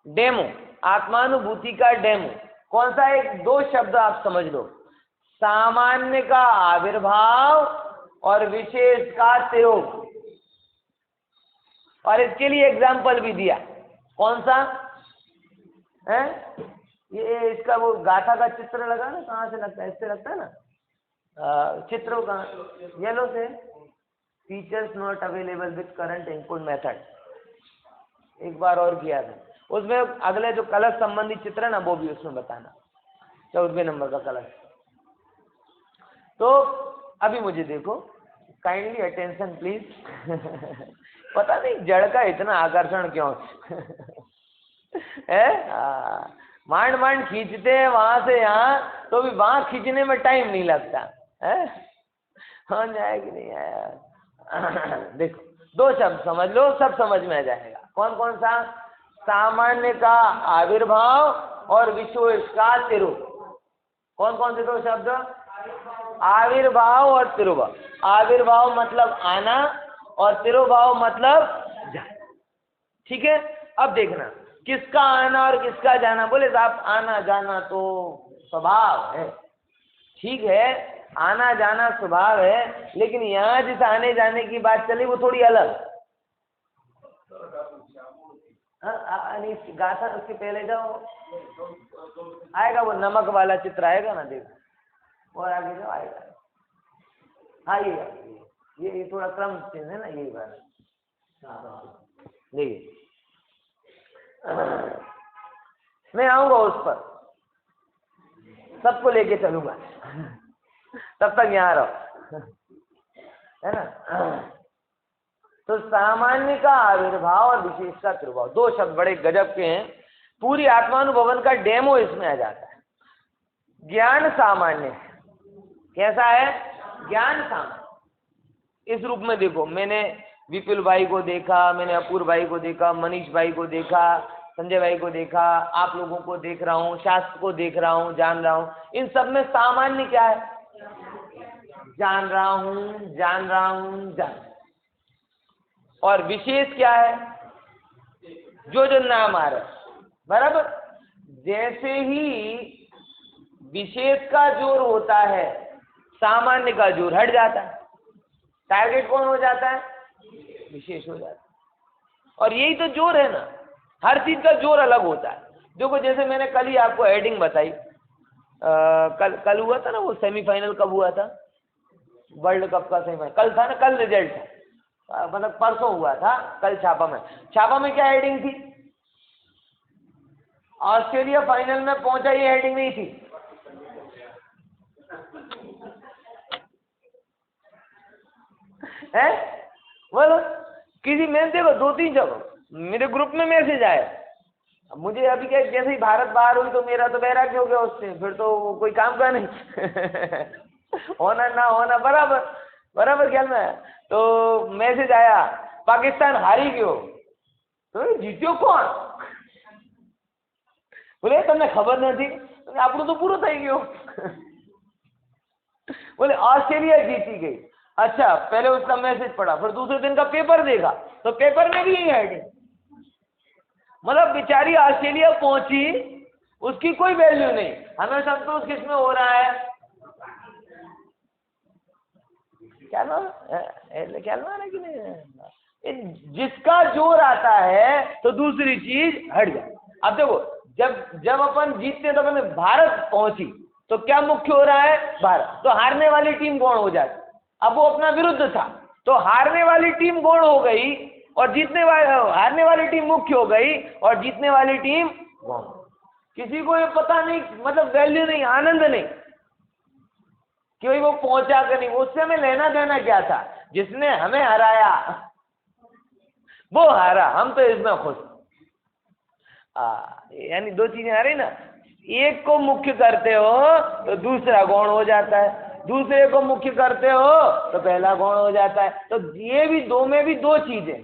डेमो, आत्मानुभूति का डेमो कौन सा? एक 2 शब्द आप समझ लो, सामान्य का आविर्भाव और विशेष का तिरोग। और इसके लिए एग्जाम्पल भी दिया, कौन सा है? ये इसका वो गाथा का चित्र लगा ना, कहाँ से लगता है? इससे लगता है ना चित्र कहाँ? येलो से। Features not available with current input method. एक बार और किया था उसमें, अगले जो कलश संबंधी चित्र है ना वो भी उसमें बताना, 14वें नंबर का कलश। तो अभी मुझे देखो, काइंडली अटेंशन प्लीज। पता नहीं जड़ का इतना आकर्षण क्यों है? मांड मांड खींचते हैं वहां से यहाँ, तो भी वहां खींचने में टाइम नहीं लगता है। हो जाए कि नहीं आया? देखो 2 शब्द समझ लो, सब समझ में आ जाएगा। कौन कौन सा? सामान्य का आविर्भाव और विशेष का तिरोग। कौन कौन से 2 शब्द? आविर्भाव और तिरोभाव। आविर्भाव मतलब आना और तिरोभाव मतलब जाना। ठीक है, अब देखना किसका आना और किसका जाना। बोले साहब आना जाना तो स्वभाव है, ठीक है, आना जाना स्वभाव है, लेकिन यहाँ जिस आने जाने की बात चली वो थोड़ी अलग। गाथा उसके पहले जाओ, आएगा वो नमक वाला चित्र आएगा ना, देखो और आगे जाओ आएगा। हाँ ये थोड़ा क्रम चेंज है ना, यही बात। देखिए मैं आऊंगा उस पर, सबको लेके चलूंगा, तब तक यहाँ रहो, है ना। तो सामान्य का आविर्भाव और विशेष का तिरुभाव, दो शब्द बड़े गजब के हैं। पूरी आत्मानुभवन का डेमो इसमें आ जाता है। ज्ञान सामान्य है। कैसा है? ज्ञान सामान्य। इस रूप में देखो, मैंने विपुल भाई को देखा, मैंने अपूर्व भाई को देखा, मनीष भाई को देखा, संजय भाई को देखा, आप लोगों को देख रहा हूँ, शास्त्र को देख रहा हूँ, जान रहा हूँ। इन सब में सामान्य क्या है? जान रहा हूँ, जान रहा हूँ, जान। और विशेष क्या है? जो जो नाम आ रहा है, बराबर। जैसे ही विशेष का जोर होता है, सामान्य का जोर हट जाता है। टारगेट कौन हो जाता है? विशेष हो जाता है। और यही तो जोर है ना, हर चीज का जोर अलग होता है। देखो, जैसे मैंने कल ही आपको हेडिंग बताई, कल हुआ था ना वो सेमीफाइनल, कब हुआ था वर्ल्ड कप का सेमीफाइनल? कल था ना, कल रिजल्ट था, मतलब परसों हुआ था, कल छापा में क्या हेडिंग थी? ऑस्ट्रेलिया फाइनल में पहुंचा, ये हेडिंग नहीं थी। है बोलो, किसी में देखो, 2-3 जगह मेरे ग्रुप में मैसेज आया। अब मुझे अभी क्या, जैसे ही भारत बाहर हुई तो मेरा तो वैराग्य हो गया उससे, फिर तो कोई काम का नहीं। होना ना होना बराबर ख्याल में। तो मैसेज आया, पाकिस्तान हारी क्यों? तो जीत्यो कौन? बोले તમને ખબર નથી, આપણું तो पूरा થઈ ગયો। बोले ऑस्ट्रेलिया जीती गई। अच्छा, पहले उसका मैसेज पढ़ा, फिर दूसरे दिन का पेपर देखा, तो पेपर में भी यही हेडिंग। मतलब बेचारी ऑस्ट्रेलिया पहुंची, उसकी कोई वैल्यू नहीं। हमें संतोष किसमें हो रहा है? क्या नाम है कि नहीं? जिसका जोर आता है तो दूसरी चीज हट जाए। अब देखो, जब अपन जीतते हैं तो अपन भारत पहुंची, तो क्या मुख्य हो रहा है? भारत। तो हारने वाली टीम कौन हो जाती? अब वो अपना विरुद्ध था, तो हारने वाली टीम कौन हो गई और हारने वाली टीम मुख्य हो गई और जीतने वाली टीम कौन? किसी को ये पता नहीं, मतलब वैल्यू नहीं, आनंद नहीं कि भाई वो पहुंचा कि नहीं। उससे हमें लेना देना क्या था? जिसने हमें हराया वो हारा, हम तो इसमें खुश। यानी दो चीजें आ रही ना, एक को मुख्य करते हो तो दूसरा गौण हो जाता है, दूसरे को मुख्य करते हो तो पहला गौण हो जाता है। तो ये भी दो में भी दो चीजें,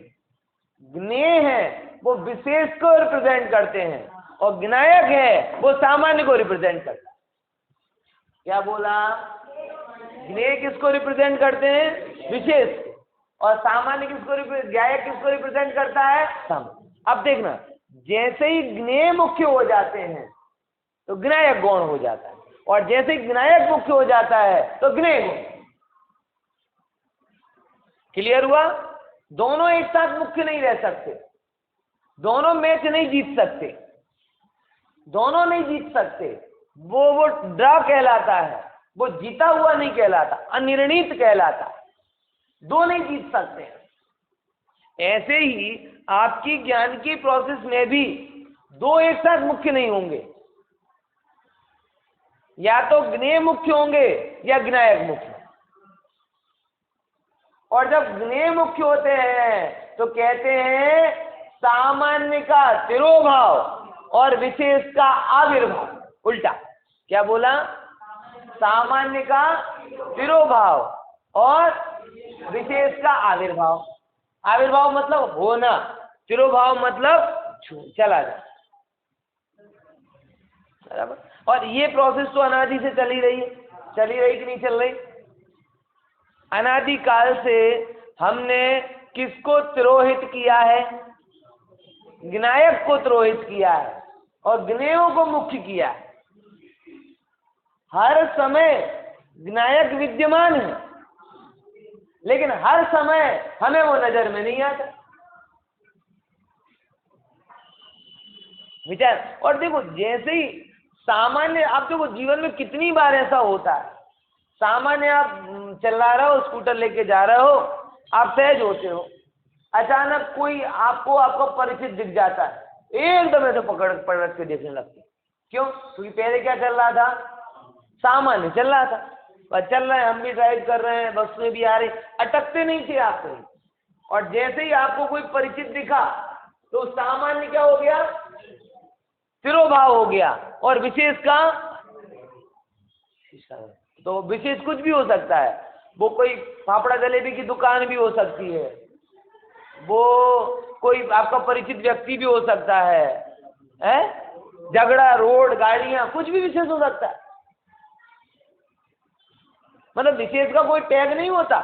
ज्ञेय है वो विशेष को रिप्रेजेंट करते हैं और ज्ञायक है वो सामान्य को रिप्रेजेंट करता है। क्या बोला? ज्ञेय किसको रिप्रेजेंट करते हैं? विशेष को। और सामान्य ज्ञायक किसको रिप्रेजेंट करता है? सामान्य। अब देखना, जैसे ही ज्ञेय मुख्य हो जाते हैं तो ज्ञायक गौण हो जाता है, और जैसे ही ज्ञायक मुख्य हो जाता है तो ज्ञेय गौण। क्लियर हुआ? दोनों एक साथ मुख्य नहीं रह सकते, दोनों मैच नहीं जीत सकते, दोनों नहीं जीत सकते। वो ड्रा कहलाता है, वो जीता हुआ नहीं कहलाता, अनिर्णीत कहलाता है। दो नहीं जीत सकते हैं। ऐसे ही आपकी ज्ञान की प्रोसेस में भी दो एक साथ मुख्य नहीं होंगे, या तो ज्ञेय मुख्य होंगे या ज्ञायक मुख्य। और जब ज्ञेय मुख्य होते हैं तो कहते हैं सामान्य का तिरोभाव और विशेष का आविर्भाव। उल्टा क्या बोला? सामान्य का तिरोभाव और विशेष का आविर्भाव। आविर्भाव मतलब होना, तिरोभाव मतलब चला जाए, बराबर। और ये प्रोसेस तो अनादि से चली रही कि नहीं चल रही? अनादि काल से हमने किसको तिरोहित किया है? ज्ञायक को तिरोहित किया है और ज्ञेयों को मुख्य किया है। हर समय ज्ञायक विद्यमान है, लेकिन हर समय हमें वो नजर में नहीं आता। विचार। और देखो, जैसे ही सामान्य, आप देखो जीवन में कितनी बार ऐसा होता है, सामान्य आप चला रहे हो, स्कूटर लेके जा रहे हो, आप सहज होते हो, अचानक कोई आपको आपका परिचित दिख जाता है, एकदम ऐसे पकड़ के देखने लगते। क्यों? क्योंकि पहले क्या चल रहा था? सामान्य चल रहा था। चल रहे हैं, हम भी ड्राइव कर रहे हैं, बस में भी आ रहे, अटकते नहीं थे आप कहीं, और जैसे ही आपको कोई परिचित दिखा तो सामान्य क्या हो गया, तिरोभाव हो गया, और विशेष का, तो विशेष कुछ भी हो सकता है। वो कोई फाफड़ा जलेबी की दुकान भी हो सकती है, वो कोई आपका परिचित व्यक्ति भी हो सकता है, झगड़ा, रोड, गाड़ियां, कुछ भी विशेष हो सकता है। मतलब विशेष का कोई टैग नहीं होता।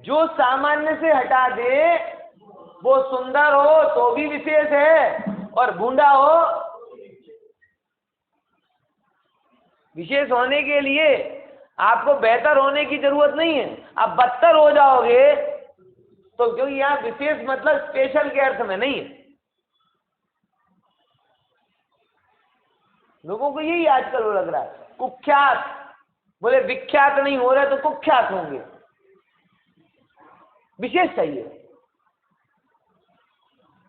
जो सामान्य से हटा दे, वो सुंदर हो तो भी विशेष है, और भूंडा हो, विशेष होने के लिए आपको बेहतर होने की जरूरत नहीं है। आप बदतर हो जाओगे तो, क्योंकि यहाँ विशेष मतलब स्पेशल के अर्थ में नहीं है। लोगों को यही आजकल वो लग रहा है, कुख्यात, बोले विख्यात नहीं हो रहे तो कुख्यात होंगे, विशेष चाहिए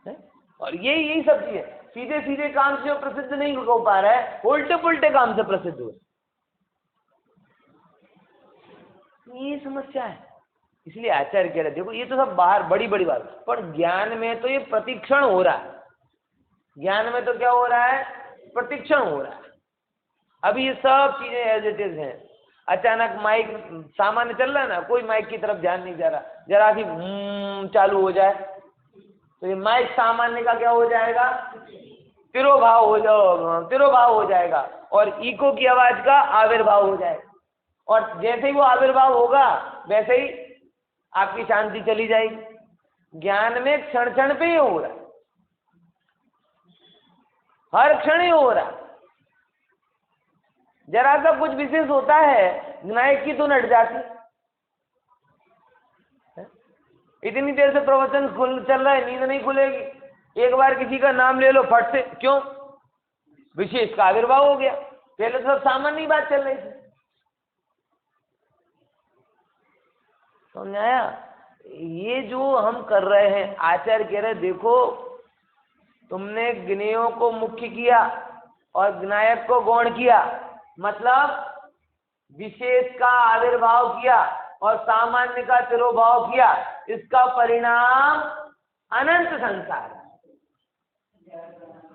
है? और यही सब चीजें सीधे सीधे काम से प्रसिद्ध नहीं हो पा रहा है, उल्टे पुल्टे काम से प्रसिद्ध हो, ये समस्या है। इसलिए आचार्य कह रहे देखो ये तो सब बाहर बड़ी बड़ी बात, पर ज्ञान में तो ये प्रतिक्षण हो रहा है। ज्ञान में तो क्या हो रहा है, प्रतिक्षण हो रहा है। अभी ये सब चीजें एज इट इज हैं। अचानक माइक सामान्य चल रहा है ना, कोई माइक की तरफ ध्यान नहीं जा रहा, जरा सी चालू हो जाए तो ये माइक सामान्य का क्या हो जाएगा, तिरोभाव हो जाएगा, और इको की आवाज का आविर्भाव हो जाएगा। और जैसे ही वो आविर्भाव होगा वैसे ही आपकी शांति चली जाएगी। ज्ञान में क्षण क्षण पे ही हो रहा है, हर क्षण ही हो रहा है। जरा सा कुछ विशेष होता है, नायक की तो नट जाती। इतनी देर से प्रवचन चल रहा है, नींद नहीं खुलेगी। एक बार किसी का नाम ले लो फट से, क्यों, विशेष का आविर्भाव हो गया। पहले तो सब सामान्य बात चल रही थी। समझाया? ये जो हम कर रहे हैं, आचार्य कह रहे देखो तुमने ज्ञेयों को मुख्य किया और ज्ञायक को गौण किया, मतलब विशेष का आविर्भाव किया और सामान्य का तिरोभाव किया। इसका परिणाम अनंत संसार।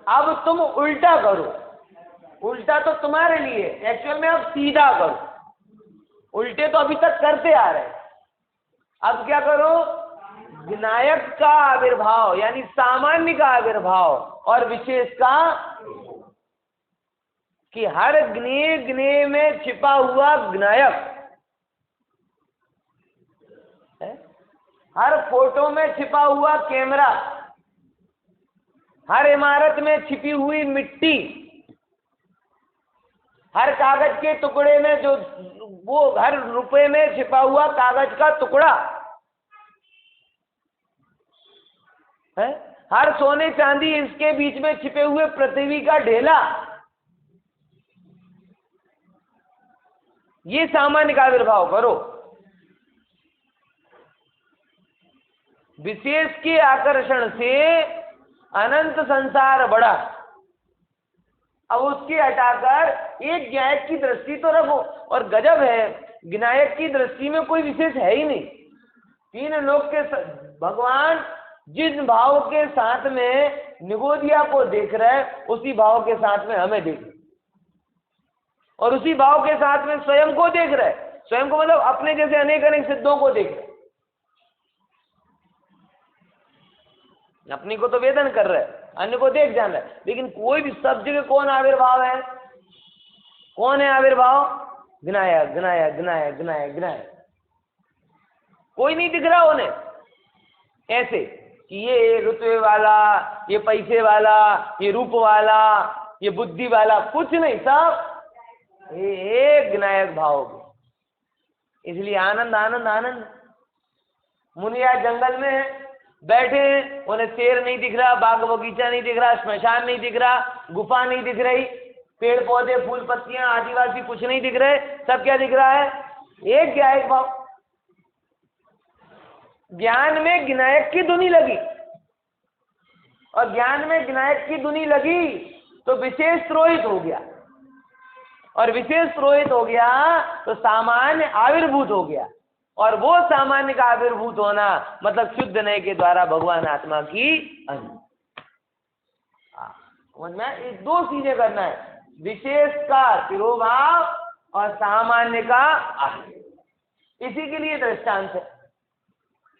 अब तुम उल्टा करो, उल्टा तो तुम्हारे लिए, एक्चुअल में अब सीधा करो। उल्टे तो अभी तक करते आ रहे, अब क्या करो, विनायक का आविर्भाव यानी सामान्य का आविर्भाव और विशेष का, कि हर ज्ञेय में छिपा हुआ विनायक, हर फोटो में छिपा हुआ कैमरा, हर इमारत में छिपी हुई मिट्टी, हर कागज के टुकड़े में जो वो हर रुपए में छिपा हुआ कागज का टुकड़ा है, हर सोने चांदी, इसके बीच में छिपे हुए पृथ्वी का ढेला, ये सामान्य का आविर्भाव करो। विशेष के आकर्षण से अनंत संसार बढ़ा, अब उसके हटाकर एक ज्ञायक की दृष्टि तो रखो। और गजब है, विनायक की दृष्टि में कोई विशेष है ही नहीं। तीन लोक के भगवान जिस भाव के साथ में निगोदिया को देख रहे, उसी भाव के साथ में हमें देख रहे, और उसी भाव के साथ में स्वयं को देख रहे। स्वयं को मतलब अपने जैसे अनेक अनेक सिद्धों को देख रहे। अपनी को तो वेदन कर रहे, अन्य को देख जान रहे, लेकिन कोई भी सब जगह कौन आविर्भाव है, कौन है आविर्भाव, विनायक विनायक विनायक विनायक विनायक। कोई नहीं दिख रहा उन्हें ऐसे कि ये रुतबे वाला, ये पैसे वाला, ये रूप वाला, ये बुद्धि वाला, कुछ नहीं, सब एक विनायक भाव। इसलिए आनंद आनंद आनंद। मुनिया जंगल में बैठे, उन्हें शेर नहीं दिख रहा, बाग बगीचा नहीं दिख रहा, श्मशान नहीं दिख रहा, गुफा नहीं दिख रही, पेड़ पौधे फूल पत्तियां आदिवासी कुछ नहीं दिख रहे, सब क्या दिख रहा है, एक ज्ञायक भाव। ज्ञान में विनायक की धुनी लगी, और ज्ञान में विनायक की धुनी लगी तो विशेष रोहित हो गया, और विशेष रोहित हो गया तो सामान्य आविर्भूत हो गया। और वो सामान्य का आविर्भूत होना मतलब शुद्ध नए के द्वारा भगवान आत्मा की अनुभूति। समझ में? ये दो चीजें करना है, विशेष का तिरोभाव और सामान्य का आविर्भाव। इसी के लिए दृष्टांत है।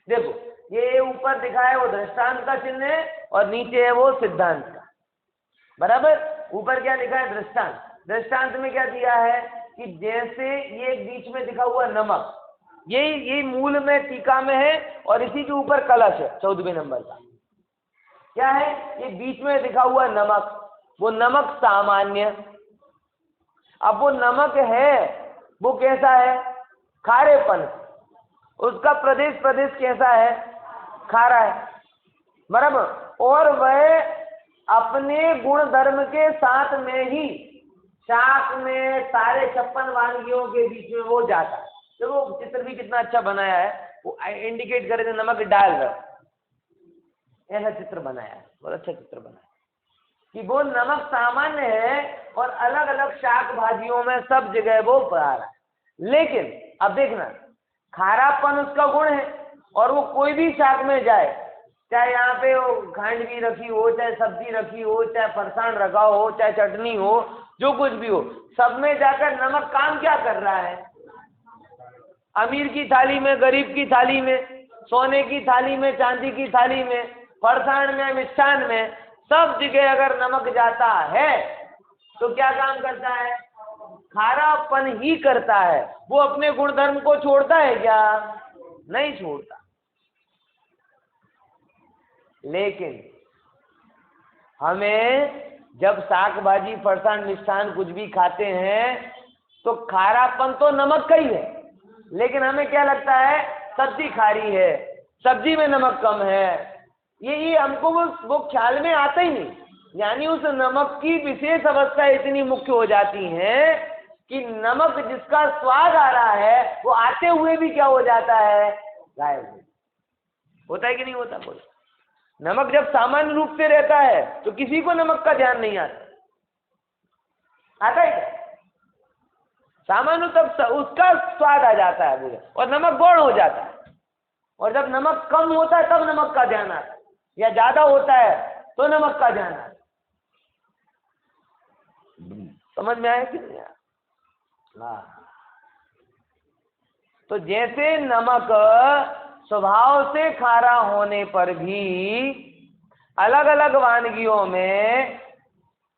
देखो ये ऊपर दिखा है वो दृष्टांत का चिन्ह है और नीचे है वो सिद्धांत का। बराबर? ऊपर क्या लिखा है? दृष्टांत। दृष्टांत में क्या दिया है कि जैसे ये बीच में दिखा हुआ नमक, यही मूल में टीका में है और इसी के ऊपर कलश है 14वें नंबर का। क्या है? ये बीच में दिखा हुआ नमक, वो नमक सामान्य। अब वो नमक है वो कैसा है? खारेपन। उसका प्रदेश कैसा है? खारा है। बराबर? और वह अपने गुण धर्म के साथ में ही शाक में सारे 56 वानगियों के बीच में वो जाता है। देखो चित्र भी कितना अच्छा बनाया है, वो इंडिकेट करे थे नमक डाल रहा, ऐसा चित्र बनाया है, बहुत अच्छा चित्र बनाया कि वो नमक सामान्य है और अलग अलग शाक भाजियों में सब जगह वो पड़ा रहा है। लेकिन अब देखना, खारापन उसका गुण है और वो कोई भी शाक में जाए, चाहे यहाँ पे वो खांड भी रखी हो, चाहे सब्जी रखी हो, चाहे फरसाण रखा हो, चाहे चटनी हो, जो कुछ भी हो, सब में जाकर नमक काम क्या कर रहा है? अमीर की थाली में, गरीब की थाली में, सोने की थाली में, चांदी की थाली में, फरसाण में, मिष्ठान में, सब जगह अगर नमक जाता है तो क्या काम करता है? खारापन ही करता है। वो अपने गुणधर्म को छोड़ता है क्या? नहीं छोड़ता। लेकिन हमें जब साग भाजी फरसाण मिष्ठान कुछ भी खाते हैं तो खारापन तो नमक का ही है, लेकिन हमें क्या लगता है? सब्जी खारी है, सब्जी में नमक कम है। ये हमको वो ख्याल में आता ही नहीं। यानी उस नमक की विशेष अवस्था इतनी मुख्य हो जाती है कि नमक जिसका स्वाद आ रहा है वो आते हुए भी क्या हो जाता है? गायब होता है कि नहीं होता? बोलो। नमक जब सामान्य रूप से रहता है तो किसी को नमक का ध्यान नहीं आता है क्या? सामान्य तब उसका स्वाद आ जाता है बोले, और नमक गौण हो जाता है। और जब नमक कम होता है तब नमक का ध्यान आता है, या ज्यादा होता है तो नमक का ध्यान आता है। समझ में आया कि नहीं? तो जैसे नमक स्वभाव से खारा होने पर भी अलग अलग वानगियों में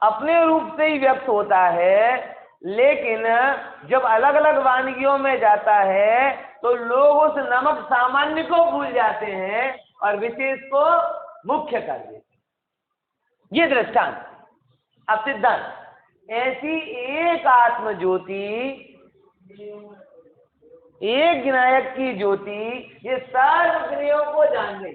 अपने रूप से ही व्यक्त होता है, लेकिन जब अलग अलग वानगियों में जाता है तो लोग उस नमक सामान्य को भूल जाते हैं और विशेष को मुख्य कर देते हैं। ये दृष्टांत। अब सिद्धांत, ऐसी एक आत्म ज्योति, एक विनायक की ज्योति ये सर्व ज्ञेयों को जान रही।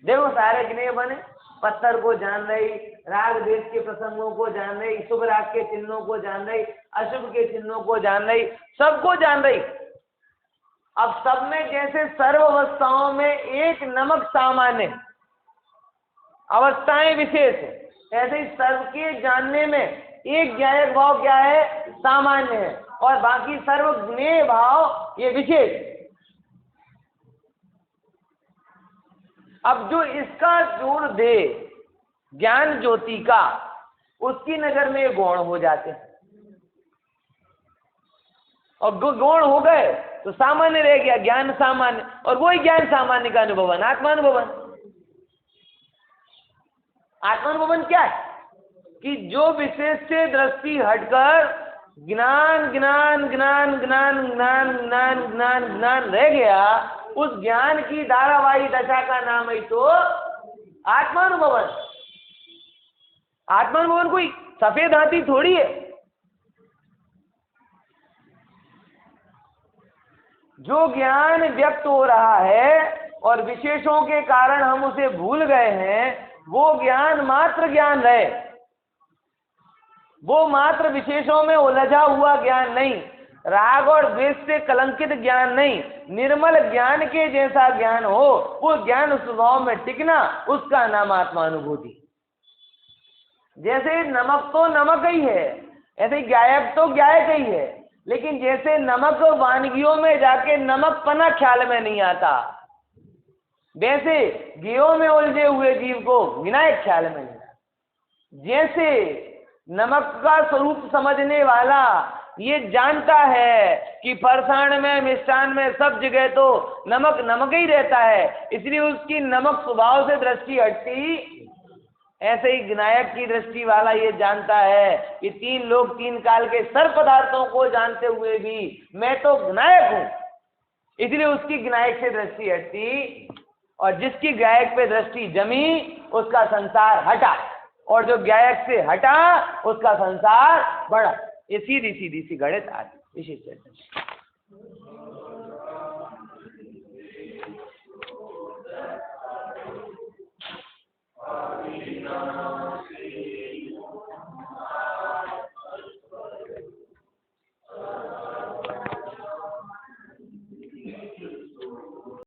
देखो सारे ज्ञेय बने, पत्थर को जान रही, राग देश के प्रसंगों को जान रही, शुभ राग के चिन्हों को जान रही, अशुभ के चिन्हों को जान रही, सबको जान रही। अब सब में जैसे सर्व अवस्थाओं में एक नमक सामान्य, अवस्थाएं विशेष है, ऐसे ही सर्व के जानने में एक ज्ञायक भाव क्या है? सामान्य है, और बाकी सर्व ज्ञेय भाव ये विशेष। अब जो इसका जोड़ दे ज्ञान ज्योति का, उसकी नजर में गौण हो जाते हैं, और गौण हो गए तो सामान्य रह गया, ज्ञान सामान्य, और वही ज्ञान सामान्य का अनुभवन आत्मानुभवन। आत्मानुभवन क्या है? कि जो विशेष से दृष्टि हटकर ज्ञान ज्ञान ज्ञान ज्ञान ज्ञान ज्ञान ज्ञान ज्ञान रह गया, उस ज्ञान की धारावाही दशा का नाम है तो आत्मानुभवन। आत्मानुभवन कोई सफेद हाथी थोड़ी है। जो ज्ञान व्यक्त हो रहा है और विशेषों के कारण हम उसे भूल गए हैं, वो ज्ञान मात्र ज्ञान रहे, वो मात्र विशेषों में उलझा हुआ ज्ञान नहीं, राग और द्वेष से कलंकित ज्ञान नहीं, निर्मल ज्ञान के जैसा ज्ञान हो, वो ज्ञान स्वभाव में टिकना, उसका नाम आत्मानुभूति। जैसे नमक तो नमक ही है, ऐसे ज्ञायक तो ज्ञायक ही है। लेकिन जैसे नमक वानगियों में जाके नमक पना ख्याल में नहीं आता, वैसे गेयों में उलझे हुए जीव को विनायक ख्याल में नहीं आता। जैसे नमक का स्वरूप समझने वाला ये जानता है कि फरसाण में, मिष्ठान में, सब जगह तो नमक नमक ही रहता है, इसलिए उसकी नमक स्वभाव से दृष्टि हटती, ऐसे ही विनायक की दृष्टि वाला ये जानता है कि तीन लोग तीन काल के सर्व पदार्थों को जानते हुए भी मैं तो विनायक हूं, इसलिए उसकी विनायक से दृष्टि हटती, और जिसकी गायक पे दृष्टि जमी उसका संसार हटा, और जो गायक से हटा उसका संसार बढ़ा। ये सीधी सीधी सी गणित आती विशेष चर्चा।